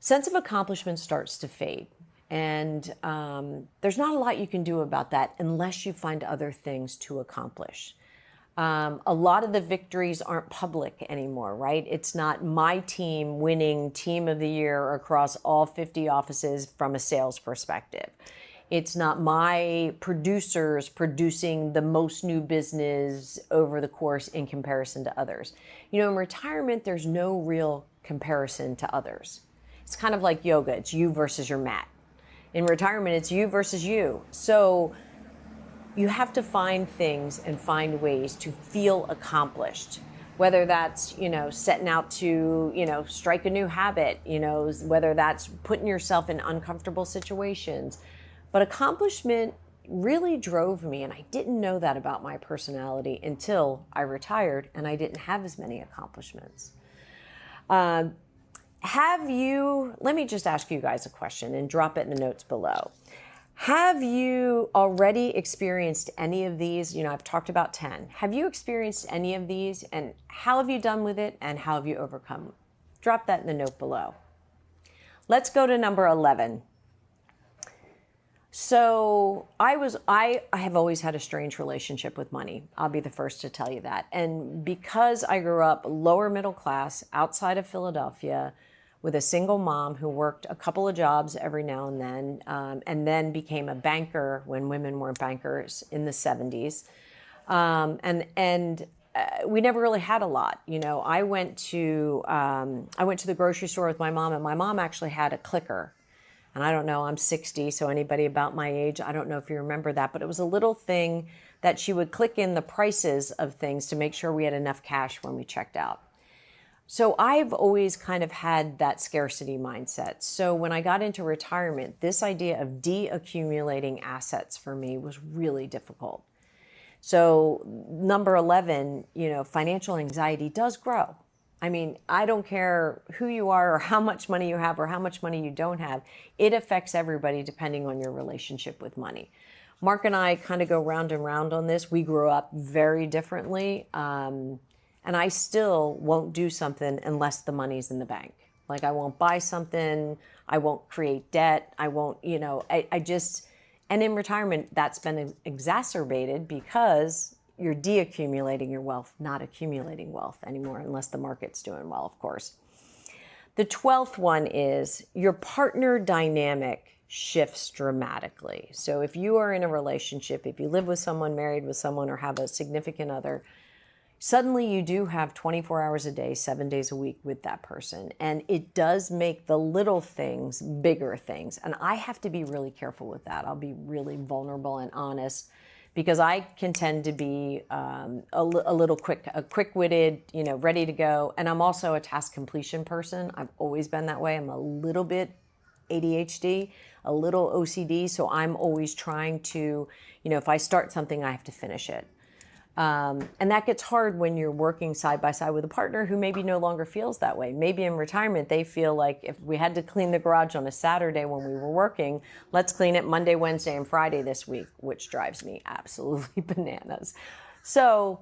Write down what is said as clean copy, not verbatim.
sense of accomplishment starts to fade. And there's not a lot you can do about that unless you find other things to accomplish. A lot of the victories aren't public anymore, right? It's not my team winning team of the year across all 50 offices from a sales perspective. It's not my producers producing the most new business over the course in comparison to others. You know, in retirement, there's no real comparison to others. It's kind of like yoga. It's you versus your mat. In retirement, it's you versus you. So you have to find things and find ways to feel accomplished, whether that's, setting out to, strike a new habit, whether that's putting yourself in uncomfortable situations. But accomplishment really drove me, and I didn't know that about my personality until I retired and I didn't have as many accomplishments. Let me just ask you guys a question and drop it in the notes below. Have you already experienced any of these? I've talked about 10. Have you experienced any of these, and how have you done with it, and how have you overcome? Drop that in the note below. Let's go to number 11. So I have always had a strange relationship with money. I'll be the first to tell you that. And because I grew up lower middle class outside of Philadelphia with a single mom who worked a couple of jobs every now and then became a banker when women weren't bankers in the 70s. We never really had a lot. I went to the grocery store with my mom, and my mom actually had a clicker. And I don't know, I'm 60, so anybody about my age, I don't know if you remember that, but it was a little thing that she would click in the prices of things to make sure we had enough cash when we checked out. So I've always kind of had that scarcity mindset. So when I got into retirement, this idea of de-accumulating assets for me was really difficult. So number 11, financial anxiety does grow. I mean, I don't care who you are or how much money you have or how much money you don't have. It affects everybody depending on your relationship with money. Mark and I kind of go round and round on this. We grew up very differently. And I still won't do something unless the money's in the bank. Like I won't buy something. I won't create debt. I won't, and in retirement, that's been exacerbated because you're de-accumulating your wealth, not accumulating wealth anymore, unless the market's doing well, of course. The 12th one is your partner dynamic shifts dramatically. So if you are in a relationship, if you live with someone, married with someone, or have a significant other, suddenly you do have 24 hours a day, 7 days a week with that person. And it does make the little things bigger things. And I have to be really careful with that. I'll be really vulnerable and honest, because I can tend to be a little quick-witted, ready to go. And I'm also a task completion person. I've always been that way. I'm a little bit ADHD, a little OCD. So I'm always trying to, if I start something, I have to finish it. And that gets hard when you're working side by side with a partner who maybe no longer feels that way. Maybe in retirement, they feel like if we had to clean the garage on a Saturday when we were working, let's clean it Monday, Wednesday, and Friday this week, which drives me absolutely bananas. So